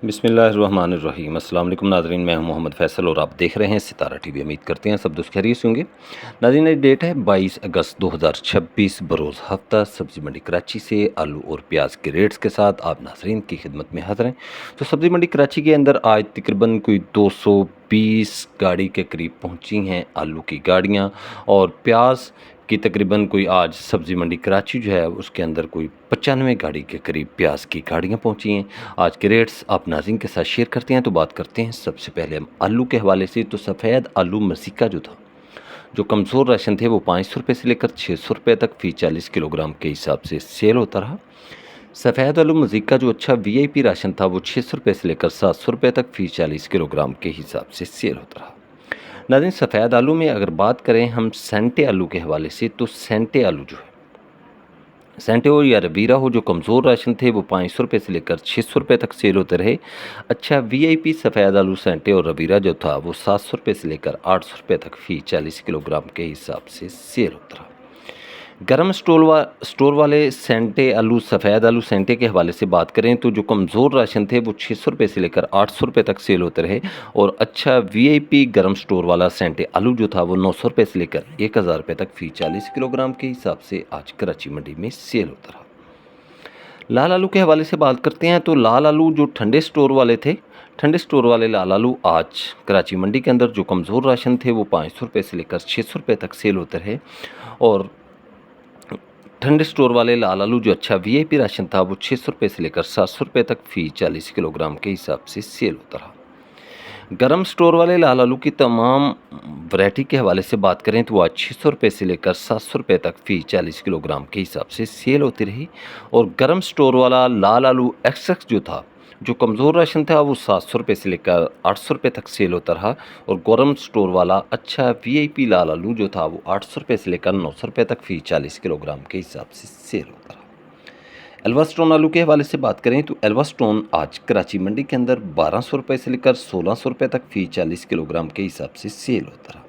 बिस्मिल्लाहिर्रहमानिर्रहीम। अस्सलाम वालेकुम नाज़रीन, मैं हूं मोहम्मद फ़ैसल और आप देख रहे हैं सितारा टीवी। उम्मीद करते हैं सब दोस्त खैरियत से होंगे। नाज़रीन, आज डेट है 22 अगस्त 2026, बरोज़ हफ्ता। सब्ज़ी मंडी कराची से आलू और प्याज के रेट्स के साथ आप नाज़रीन की खिदमत में हाज़िर हैं। तो सब्ज़ी मंडी कराची के अंदर आज तकरीबन कोई 220 गाड़ी के करीब पहुँची हैं आलू की गाड़ियाँ, और प्याज की तकरीबन कोई आज सब्ज़ी मंडी कराची जो है उसके अंदर कोई 95 गाड़ी के करीब प्याज की गाड़ियाँ पहुँची हैं। आज के रेट्स आप नाज़रीन के साथ शेयर करते हैं। तो बात करते हैं सबसे पहले हम आलू के हवाले से। तो सफ़ेद आलू मसीका जो था, जो कमज़ोर राशन थे, वो 500 रुपये से लेकर 600 रुपये तक फ़ी 40 किलोग्राम के हिसाब से सेल होता रहा। सफ़ेद आलू मसीका जो अच्छा वीआईपी राशन था, वो 600 रुपये से लेकर 700 रुपये तक फ़ी 40 किलोग्राम के हिसाब से सेल होता रहा। नाज़रीन, सफ़ेद आलू में अगर बात करें हम सेंटे आलू के हवाले से, तो सेंटे आलू जो है, सेंटे हो या रवीरा हो, जो कमज़ोर राशन थे, वो 500 रुपये से लेकर 600 रुपये तक सेल होते रहे। अच्छा वीआईपी सफ़ेद आलू सेंटे और रवीरा जो था, वो 700 रुपये से लेकर 800 रुपये तक फ़ी 40 किलोग्राम के हिसाब से सेल होता रहा। गर्म स्टोर वाले सेंटे आलू सफ़ेद आलू सेंटे के हवाले से बात करें तो जो कमज़ोर राशन थे, वो 600 रुपये से लेकर 800 रुपये तक सेल होते रहे। और अच्छा वीआईपी गर्म स्टोर वाला सेंटे आलू जो था, वो 900 रुपये से लेकर 1000 रुपये तक फ़ी 40 किलोग्राम के हिसाब से आज कराची मंडी में सेल होता रहा। लाल आलू के हवाले से बात करते हैं तो लाल आलू जो ठंडे स्टोर वाले थे, ठंडे स्टोर वाले लाल आलू आज कराची मंडी के अंदर जो कमज़ोर राशन थे, वो 500 रुपये से लेकर 600 रुपये तक सेल होते रहे। और ठंडे स्टोर वाले लाल आलू जो अच्छा वीआईपी राशन था, वो 600 रुपये से लेकर 700 रुपये तक फ़ी 40 किलोग्राम के हिसाब से सेल होता रहा। गरम स्टोर वाले लाल आलू की तमाम वैरायटी के हवाले से बात करें तो आज 600 रुपये से लेकर 700 रुपये तक फ़ी 40 किलोग्राम के हिसाब से सेल होती रही। और गरम स्टोर वाला लाल आलू एक्सएक्स जो था, जो कमज़ोर राशन था, वो 700 रुपये से लेकर 800 रुपये तक सेल होता रहा। और गरम स्टोर वाला अच्छा वीआईपी लाल आलू जो था, वो 800 रुपये से लेकर 900 रुपये तक फ़ी 40 किलोग्राम के हिसाब से सेल होता रहा। एल्वा स्टोन आलू के हवाले से बात करें तो एल्वा स्टोन आज कराची मंडी के अंदर 1200 रुपये से लेकर 1600 रुपये तक फ़ी 40 किलोग्राम के हिसाब से सेल होता रहा।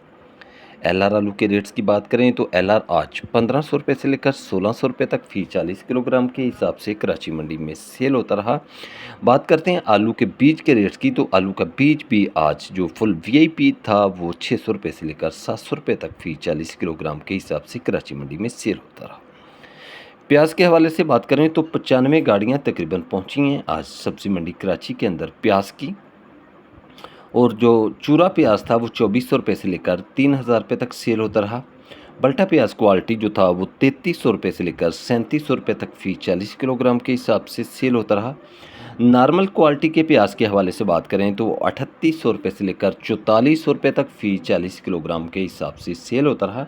एलआर आलू के रेट्स की बात करें तो एलआर आज 1500 रुपये से लेकर 1600 रुपये तक फ़ी 40 किलोग्राम के हिसाब से कराची मंडी में सेल होता रहा। बात करते हैं आलू के बीज के रेट्स की, तो आलू का बीज भी आज जो फुल वीआईपी था, वो 600 रुपये से लेकर 700 रुपये तक फ़ी 40 किलोग्राम के हिसाब से कराची मंडी में सेल होता रहा। प्याज के हवाले से बात करें तो 95 गाड़ियाँ तकरीबन पहुँची हैं आज सब्ज़ी मंडी कराची के अंदर प्याज की। और जो चूरा प्याज था, वो 2400 रुपये से लेकर 3000 रुपये तक सेल होता रहा। बल्टा प्याज क्वालिटी जो था, वो 3300 रुपये से लेकर 3700 रुपये तक फ़ी 40 किलोग्राम के हिसाब से सेल होता रहा। नॉर्मल क्वालिटी के प्याज के हवाले से बात करें तो 3800 रुपये से लेकर 4400 रुपये तक फ़ी 40 किलोग्राम के हिसाब से सेल होता रहा।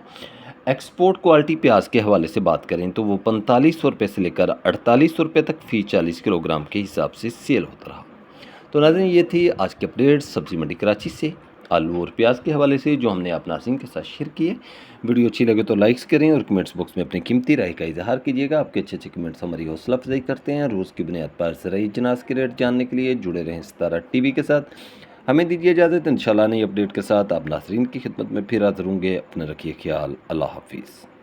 एक्सपोर्ट क्वालिटी प्याज के हवाले से बात करें तो वो 4500 रुपये से लेकर 4800 रुपये तक फ़ी 40 किलोग्राम के हिसाब से सेल होता रहा। तो नाज़रीन, ये थी आज के अपडेट सब्ज़ी मंडी कराची से आलू और प्याज के हवाले से, जो हमने आप नाज़रीन के साथ शेयर किए। वीडियो अच्छी लगे तो लाइक्स करें और कमेंट्स बॉक्स में अपनी कीमती राय का इजहार कीजिएगा। आपके अच्छे अच्छे कमेंट्स हमारी हौसला अफजाई करते हैं। रोज़ की बुनियाद पर ज़रूरी जनाज के रेट जानने के लिए जुड़े रहें सितारा टीवी के साथ। हमें दीजिए इजाज़त। इंशाल्लाह नई अपडेट के साथ आप नाज़रीन की खिदमत में फिर हाज़िर होंगे। अपना रखिए ख्याल। अल्लाह हाफिज़।